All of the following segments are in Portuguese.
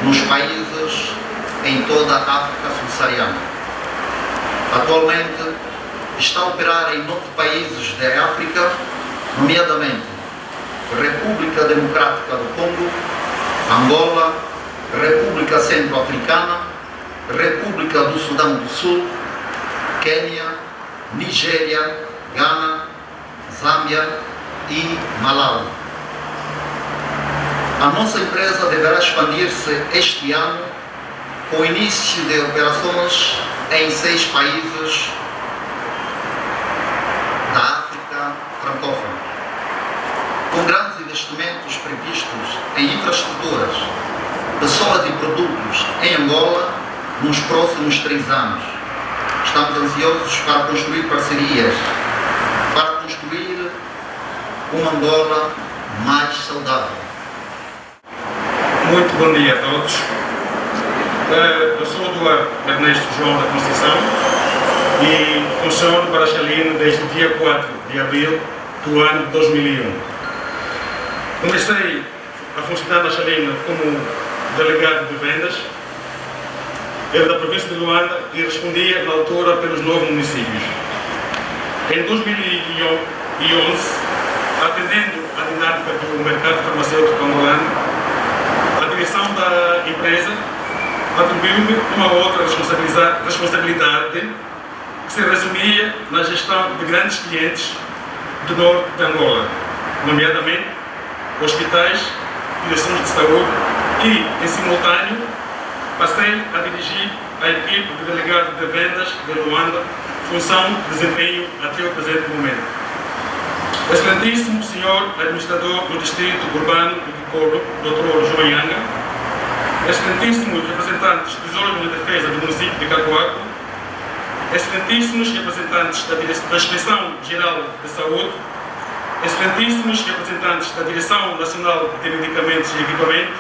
nos países em toda a África subsaariana. Atualmente está a operar em 9 países da África, nomeadamente República Democrática do Congo, Angola, República Centro-Africana, República do Sudão do Sul, Quênia, Nigéria, Ghana, Zâmbia e Malawi. A nossa empresa deverá expandir-se este ano com o início de operações em 6 países da África francófona, com grandes investimentos previstos em infraestruturas, pessoas e produtos em Angola nos próximos 3 anos. Estamos ansiosos para construir parcerias, para construir uma Angola mais saudável. Muito bom dia a todos. Eu sou o Dr. Ernesto João da Conceição e funciono para a Xalina desde o dia 4 de abril do ano de 2001. Comecei a funcionar na Xalina como delegado de vendas era da província de Luanda e respondia na altura pelos 9 municípios. Em 2011, atendendo à dinâmica do mercado farmacêutico angolano, a direção da empresa atribuiu-me uma outra responsabilidade que se resumia na gestão de grandes clientes do norte de Angola, nomeadamente hospitais, direções de saúde e, em simultâneo, passei a dirigir a equipe de delegado de vendas de Luanda, função de desempenho até o presente momento. Excelentíssimo Senhor Administrador do Distrito Urbano de Kikoro, Dr. João Yanga, excelentíssimos representantes dos órgãos de defesa do município de Cacoaco, excelentíssimos representantes da Inspeção-Geral de Saúde, excelentíssimos representantes da Direção Nacional de Medicamentos e Equipamentos,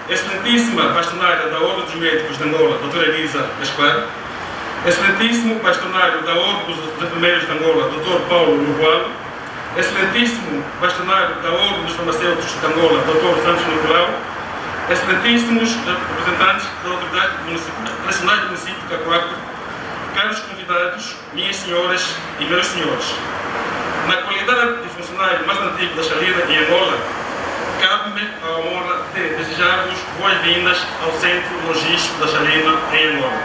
excelentíssima bastonária da Ordem dos Médicos de Angola, Dra. Elisa Gaspar, excelentíssimo bastonário da Ordem dos Enfermeiros de Angola, Dr. Paulo Lugualo, excelentíssimo bastonário da Ordem dos Farmacêuticos de Angola, Dr. Santos Nicolau, excelentíssimos representantes da Autoridade Nacional do Município de Cacoaco, caros convidados, minhas senhoras e meus senhores. Na qualidade de funcionário mais antigo da Xalina em Angola, cabe-me a honra de desejar-vos boas-vindas ao Centro Logístico da Xalina em Angola.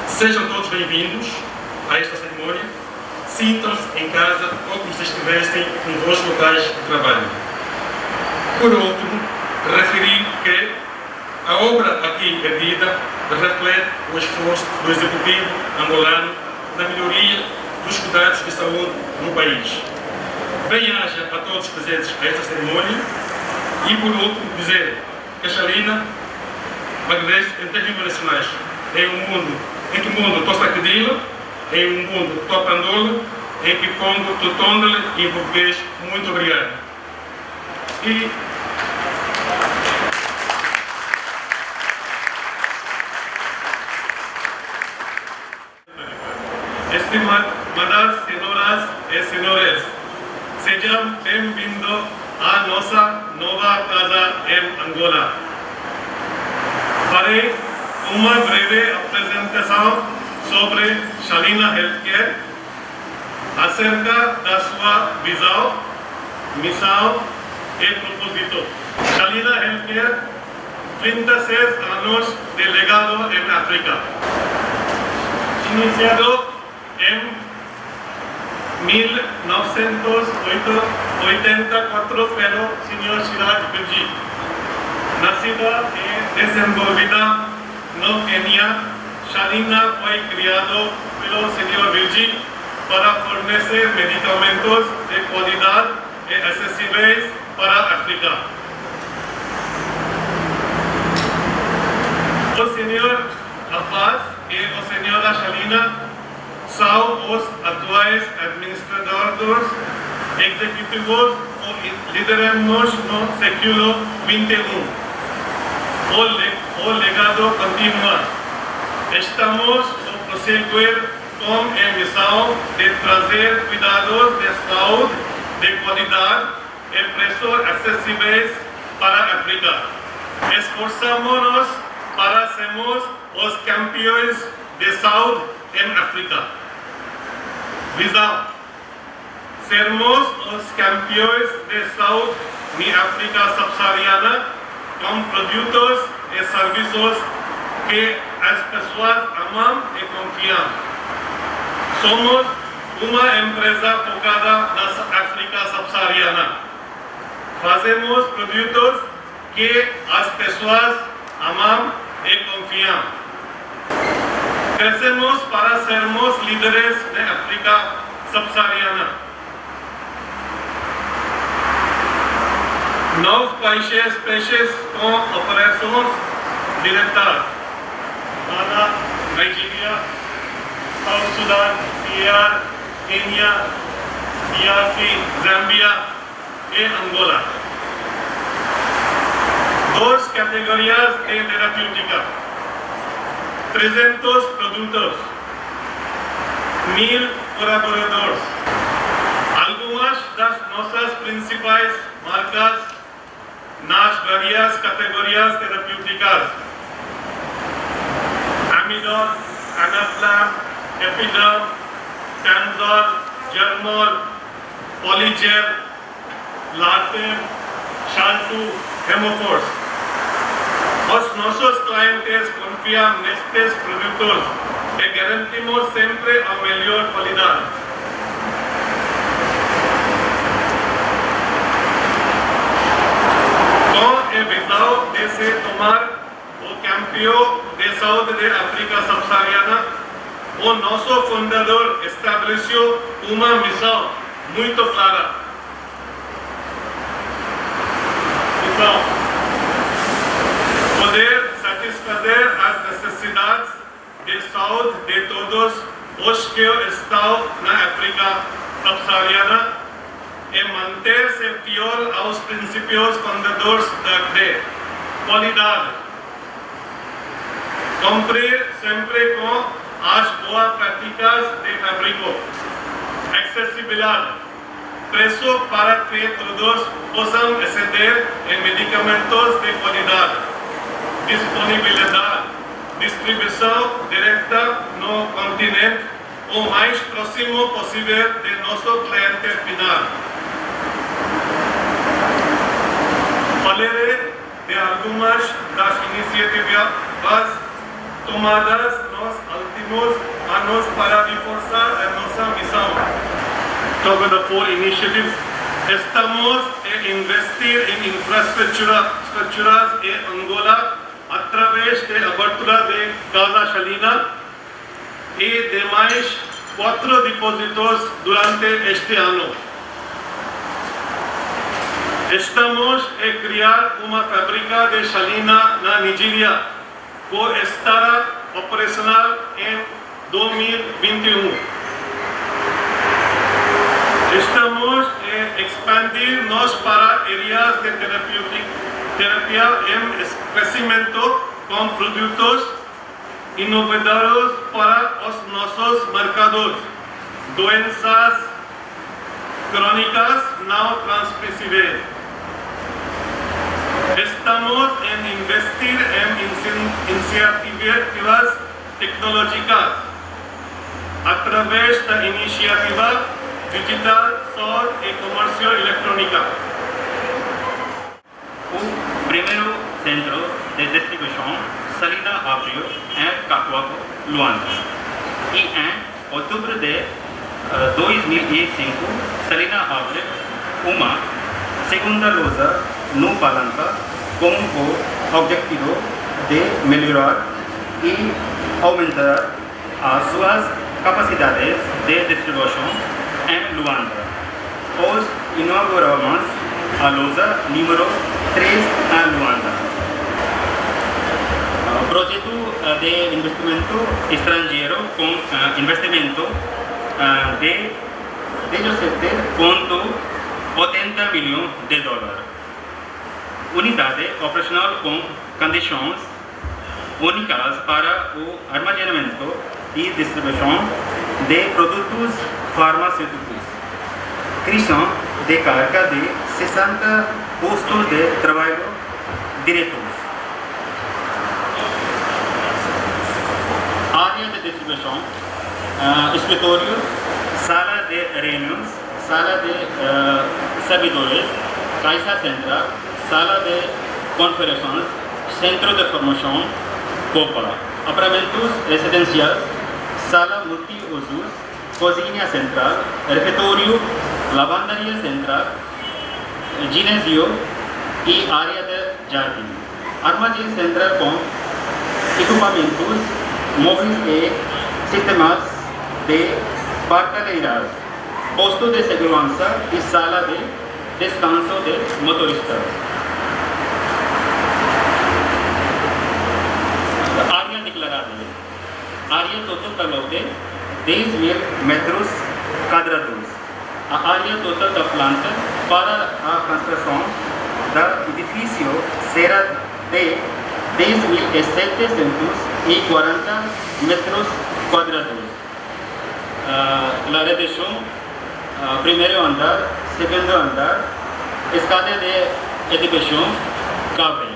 Sejam todos bem-vindos a esta cerimônia. Sintam-se em casa ou como se estivessem nos vossos locais de trabalho. Por último, referir que a obra aqui erguida reflete o esforço do Executivo angolano na melhoria dos cuidados de saúde no país. Bem-aja a todos presentes a esta cerimônia e, por último, dizer que a Xalina agradece em termos nacionais em que o mundo tosta acredila, em um mundo topandola, em que Congo totondale e em português, muito obrigado. Estimadas senhoras e senhores, sejam bem-vindos à nossa nova casa em Angola. Farei uma breve apresentação sobre Xalina Healthcare, acerca da sua visão, missão e propósito. Xalina Healthcare, 36 anos de legado em África. Iniciado em 1984 pelo Sr. Siraj Birji. Nascida e desenvolvida no Quênia, Xalina foi criado pelo Sr. Birji para fornecer medicamentos de qualidade e acessíveis para a África. O Sr. Abbas e o Sr. Xalina são os atuais administradores executivos e lideramos no século XXI. O legado continua. Estamos a prosseguir com a missão de trazer cuidados de saúde de qualidade e preços acessíveis para a África. Esforçamos-nos para sermos os campeões de saúde em África. Visão: sermos os campeões de saúde na África subsaariana com produtos e serviços que as pessoas amam e confiam. Somos uma empresa focada na África subsaariana. Fazemos produtos que as pessoas amam e confiam. Crescemos para sermos líderes na África subsaariana. 9 países com operações diretas: Ghana, Nigeria, South Sudan, Sierra, Kenya, DRC, Zâmbia e Angola. 2 categorias de terapêutica, 300 produtos, 1000 colaboradores. Algumas das nossas principais marcas nas várias categorias terapêuticas: Amidol, Anaflam, Epiderm, Tanzol, Germol, Polygel, Latem, Shaltu, Hemoforce. Os nossos clientes confiam nestes produtos e garantimos sempre a melhor qualidade. Com a visão de se tomar o campeão de saúde da África subsaariana, o nosso fundador estabeleceu uma missão muito clara. Missão: poder satisfazer as necessidades de saúde de todos os que estão na África subsaariana e manter-se fiel aos princípios fundadores de qualidade. Cumprir sempre com as boas práticas de fabrico, acessibilidade, preço para que todos possam aceder a medicamentos de qualidade, disponibilidade, distribuição direta no continente o mais próximo possível de nosso cliente final. Falarei de algumas das iniciativas tomadas nos últimos anos para reforçar a nossa missão. Talking the 4 initiatives, estamos a investir em infraestruturas em Angola através da abertura de Casa Salina e de mais 4 depósitos durante este ano. Estamos a criar uma fábrica de salina na Nigéria, que estará operacional em 2021. Estamos a expandir nos para áreas de terapia em crescimento com produtos inovadoros para os nossos mercados, doenças crônicas não transmissíveis. Estamos a investir em iniciativas tecnológicas através da iniciativa Digital Saúde e Comércio Eletrônico. O primeiro centro de distribuição Salina abriu em Cacoaco, Luanda. E em outubro de 2005, Salina abriu uma segunda loja no Palanca com o objetivo de melhorar e aumentar as suas capacidades de distribuição em Luanda. Hoje inauguramos a loja número 3 em Luanda. O projeto de investimento estrangeiro com investimento de 17,80 milhões de dólares. Unidade operacional com condições únicas para o armazenamento e distribuição de produtos farmacêuticos. Criação de carga de 60 postos de trabalho diretos. Área de distribuição, escritório, sala de reuniões, sala de servidores, caixa central, sala de conferências, centro de formação, copa, apartamentos residenciais, sala multiusos, cozinha central, refeitório, lavandaria central, ginásio e área de jardim. Armazém central com equipamentos móveis e sistemas de partilheiras, posto de segurança e sala de descanso de motoristas. Área declarada. Área total de 10.000 metros quadrados. A área total da planta para a construção do edifício será de 10.740 metros quadrados. La redução, primeiro andar, segundo andar, escada de edificação, cabe.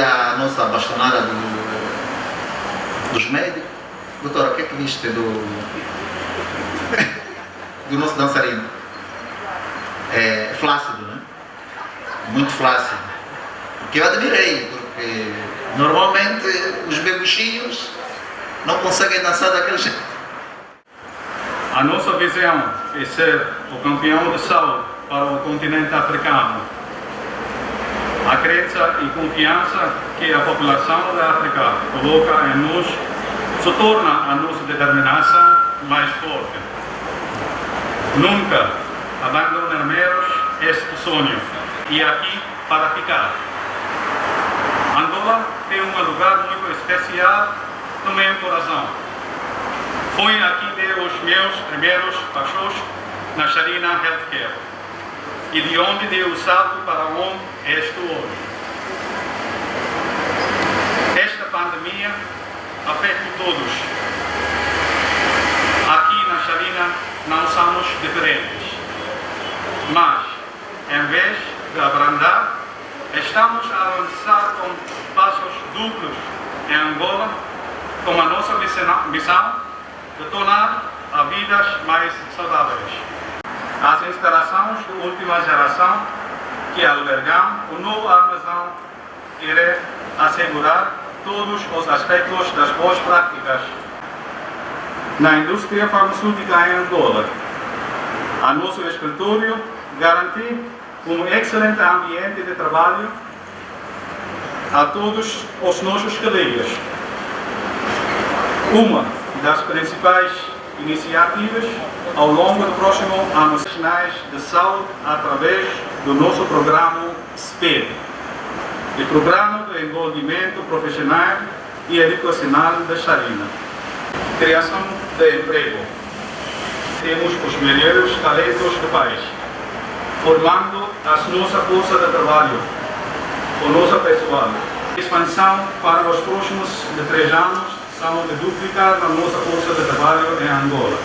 a nossa bastonada dos médicos. Doutora, o que é que viste do nosso dançarino? É flácido, né? Muito flácido. Que eu admirei, porque normalmente os bebuchinhos não conseguem dançar daquele jeito. A nossa visão é ser o campeão de saúde para o continente africano. A crença e confiança que a população da África coloca em nós só torna a nossa determinação mais forte. Nunca abandonaremos este sonho e aqui para ficar. Angola tem um lugar muito especial no meu coração. Foi aqui de os meus primeiros passos na Sharina Healthcare e de onde dei o salto para onde estou hoje. Esta pandemia afeta todos. Aqui na Sharina não somos diferentes, mas em vez de abrandar, estamos a avançar com passos duplos em Angola, com a nossa missão de tornar as vidas mais saudáveis. As instalações de última geração que albergam o novo armazém irá assegurar todos os aspectos das boas práticas na indústria farmacêutica em Angola. A nosso escritório garante um excelente ambiente de trabalho a todos os nossos colegas. Uma das principais iniciativas ao longo do próximo ano nacionais de saúde através do nosso programa SPED, o Programa de Envolvimento Profissional e Educacional da Sharina. Criação de emprego. Temos os melhores talentos do país, formando a nossa força de trabalho, o nosso pessoal. Expansão para os próximos 3 anos são de duplicar a nossa força de trabalho em Angola.